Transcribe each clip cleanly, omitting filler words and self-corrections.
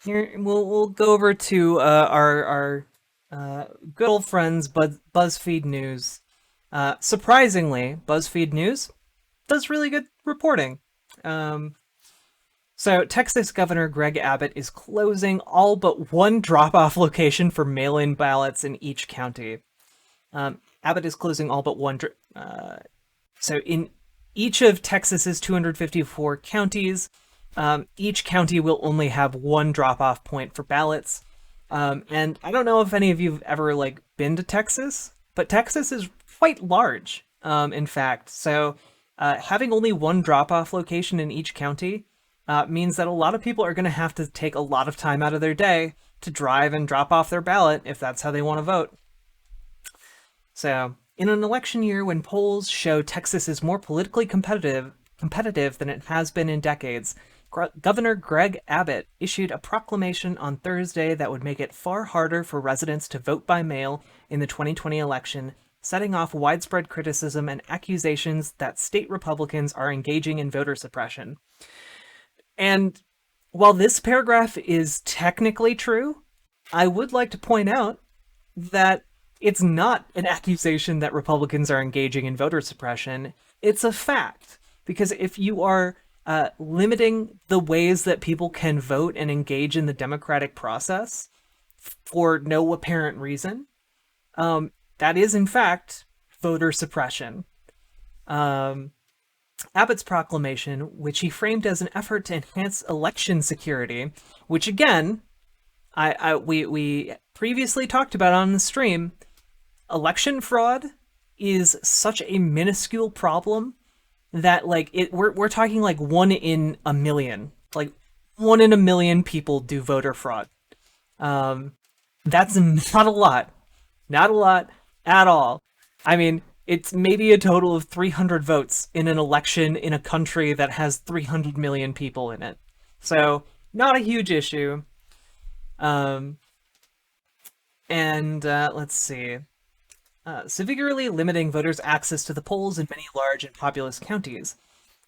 here we'll go over to our good old friends BuzzFeed News. Surprisingly, BuzzFeed News does really good reporting. So Texas Governor Greg Abbott is closing all but one drop-off location for mail-in ballots in each county. Abbott is closing all but one. So in each of Texas's 254 counties, each county will only have one drop-off point for ballots. And I don't know if any of you have ever been to Texas, but Texas is quite large, in fact. So having only one drop-off location in each county means that a lot of people are going to have to take a lot of time out of their day to drive and drop off their ballot if that's how they want to vote. So, in an election year when polls show Texas is more politically competitive than it has been in decades, Governor Greg Abbott issued a proclamation on Thursday that would make it far harder for residents to vote by mail in the 2020 election, setting off widespread criticism and accusations that state Republicans are engaging in voter suppression. And while this paragraph is technically true, I would like to point out that it's not an accusation that Republicans are engaging in voter suppression. It's a fact. Because if you are limiting the ways that people can vote and engage in the democratic process for no apparent reason, that is, in fact, voter suppression. Abbott's proclamation, which he framed as an effort to enhance election security, which again, we previously talked about on the stream, election fraud is such a minuscule problem that we're talking 1 in a million. 1 in a million people do voter fraud. That's not a lot. Not a lot at all. I mean, it's maybe a total of 300 votes in an election in a country that has 300 million people in it. So, not a huge issue. Let's see. Severely limiting voters' access to the polls in many large and populous counties.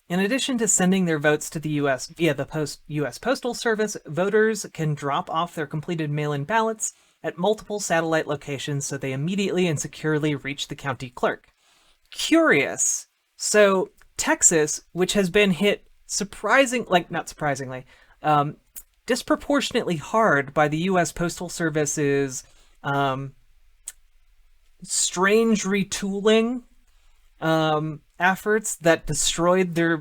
In addition to sending their votes to the U.S. via the U.S. Postal Service, voters can drop off their completed mail-in ballots at multiple satellite locations so they immediately and securely reach the county clerk. Curious. So, Texas, which has been hit disproportionately hard by the U.S. Postal Service's strange retooling efforts that destroyed their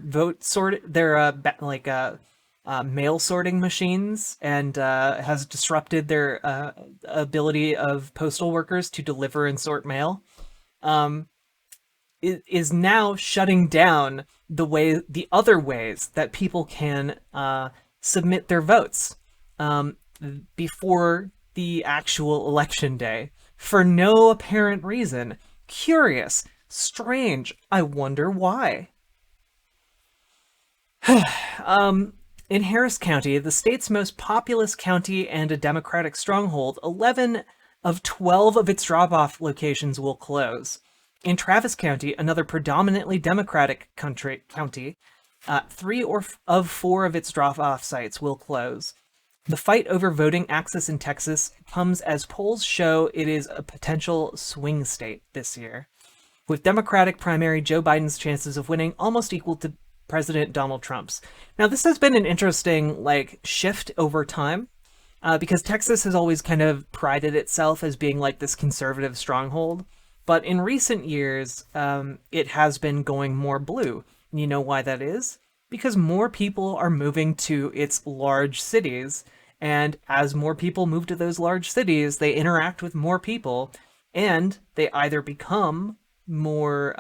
mail sorting machines and has disrupted their ability of postal workers to deliver and sort mail, is now shutting down the other ways that people can submit their votes before the actual election day for no apparent reason. Curious. Strange. I wonder why. In Harris County, the state's most populous county and a Democratic stronghold, 11 of 12 of its drop-off locations will close. In Travis County, another predominantly Democratic county, 3 of 4 of its drop-off sites will close. The fight over voting access in Texas comes as polls show it is a potential swing state this year, with Democratic primary Joe Biden's chances of winning almost equal to President Donald Trump's. Now, this has been an interesting, shift over time, because Texas has always kind of prided itself as being, this conservative stronghold, but in recent years, it has been going more blue. And you know why that is? Because more people are moving to its large cities, and as more people move to those large cities, they interact with more people, and they either become more,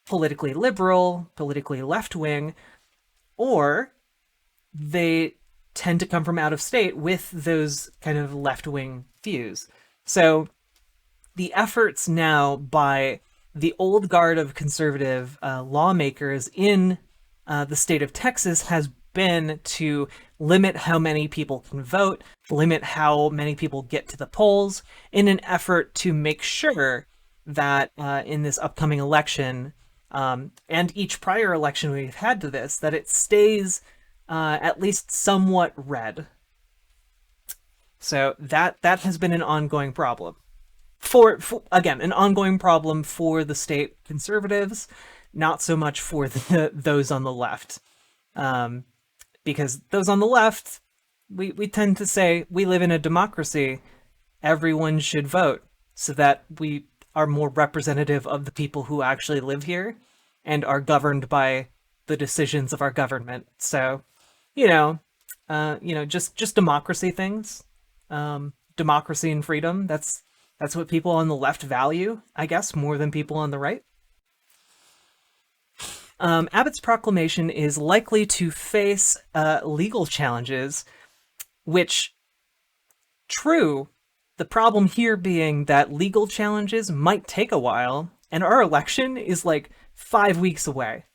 politically liberal, politically left-wing, or they tend to come from out of state with those kind of left-wing views. So the efforts now by the old guard of conservative lawmakers in the state of Texas has been to limit how many people can vote, limit how many people get to the polls, in an effort to make sure that in this upcoming election, and each prior election we've had to this, that it stays at least somewhat red. So that has been an ongoing problem. For again, an ongoing problem for the state conservatives, not so much for those on the left. Because those on the left, we tend to say we live in a democracy, everyone should vote so that we are more representative of the people who actually live here and are governed by the decisions of our government. So, just democracy things, democracy and freedom. That's what people on the left value, I guess, more than people on the right. Abbott's proclamation is likely to face legal challenges, which, true, the problem here being that legal challenges might take a while, and our election is like 5 weeks away.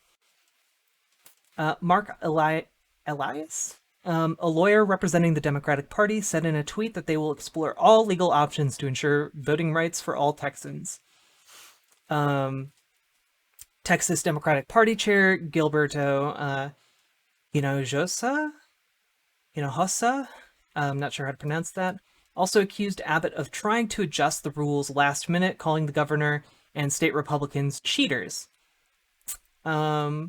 Mark Elias, a lawyer representing the Democratic Party, said in a tweet that they will explore all legal options to ensure voting rights for all Texans. Texas Democratic Party Chair Gilberto Hinojosa, I'm not sure how to pronounce that, also accused Abbott of trying to adjust the rules last minute, calling the governor and state Republicans cheaters. Like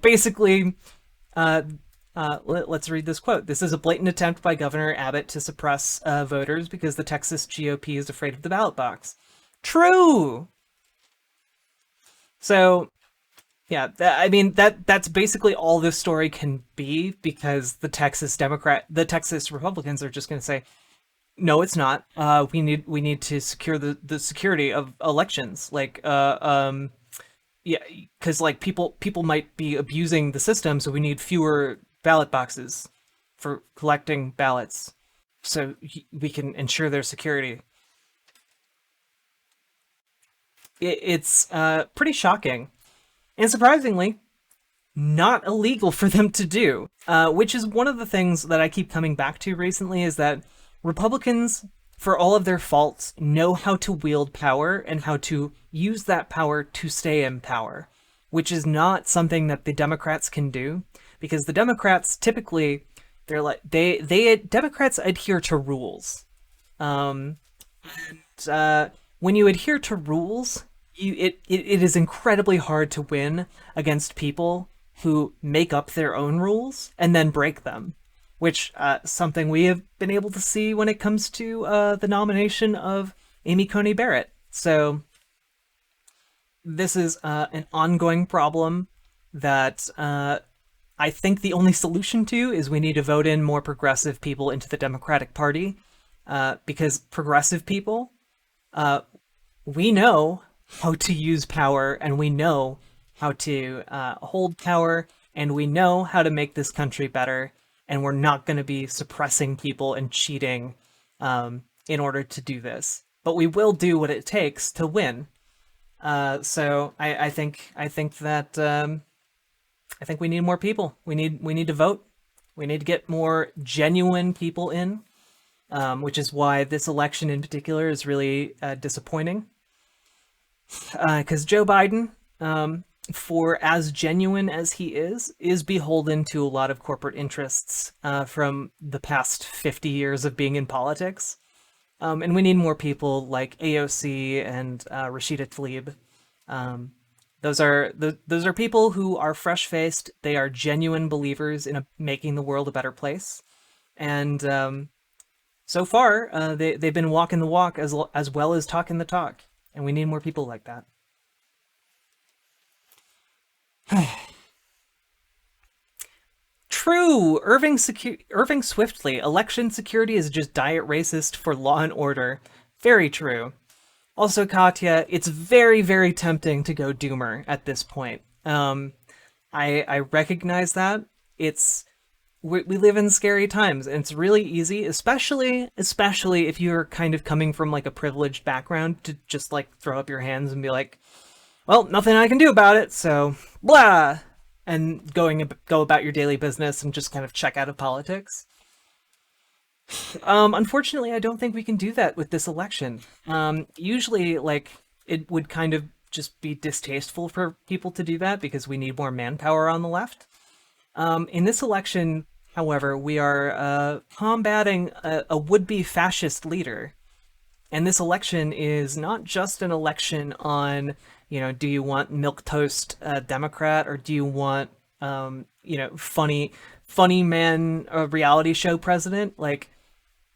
basically, let's read this quote. This is a blatant attempt by Governor Abbott to suppress voters because the Texas GOP is afraid of the ballot box. True. So, yeah, that's basically all this story can be, because the Texas Republicans are just going to say, no, it's not. We need to secure the security of elections. Like, because like people might be abusing the system, so we need fewer ballot boxes for collecting ballots, so we can ensure their security. It's pretty shocking, and surprisingly, not illegal for them to do, which is one of the things that I keep coming back to recently, is that Republicans, for all of their faults, know how to wield power and how to use that power to stay in power, which is not something that the Democrats can do, because the Democrats typically, Democrats adhere to rules. When you adhere to rules, it is incredibly hard to win against people who make up their own rules and then break them, which something we have been able to see when it comes to the nomination of Amy Coney Barrett. So this is an ongoing problem that I think the only solution to is we need to vote in more progressive people into the Democratic Party, because progressive people, we know how to use power, and we know how to hold power, and we know how to make this country better, and we're not going to be suppressing people and cheating in order to do this. But we will do what it takes to win. So I think we need more people. We need to vote. We need to get more genuine people in, which is why this election in particular is really disappointing. Because Joe Biden, for as genuine as he is beholden to a lot of corporate interests from the past 50 years of being in politics. And we need more people like AOC and Rashida Tlaib. Those are people who are fresh-faced. They are genuine believers in making the world a better place. And so far, they've been walking the walk as well as talking the talk. And we need more people like that. True! Irving Swiftly, election security is just diet racist for law and order. Very true. Also, Katya, it's very, very tempting to go doomer at this point. I recognize that. We live in scary times, and it's really easy, especially if you're kind of coming from like a privileged background, to just like throw up your hands and be like, well, nothing I can do about it, so blah, and go about your daily business and just kind of check out of politics. Unfortunately, I don't think we can do that with this election. Usually, like, it would kind of just be distasteful for people to do that because we need more manpower on the left. In this election, however, we are combating a would-be fascist leader. And this election is not just an election on, do you want milquetoast Democrat, or do you want, funny man reality show president? Like,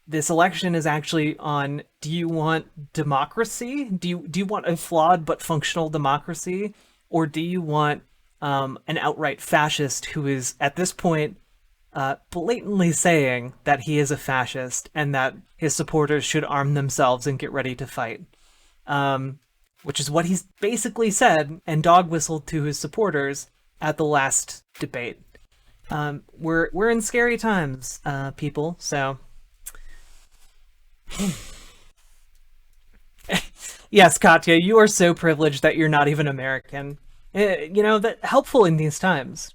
this election is actually on, do you want democracy? Do you want a flawed but functional democracy? Or do you want an outright fascist who is, at this point, blatantly saying that he is a fascist and that his supporters should arm themselves and get ready to fight? Which is what he's basically said and dog whistled to his supporters at the last debate. We're in scary times, people, so... Yes, Katya, you are so privileged that you're not even American. That helpful in these times.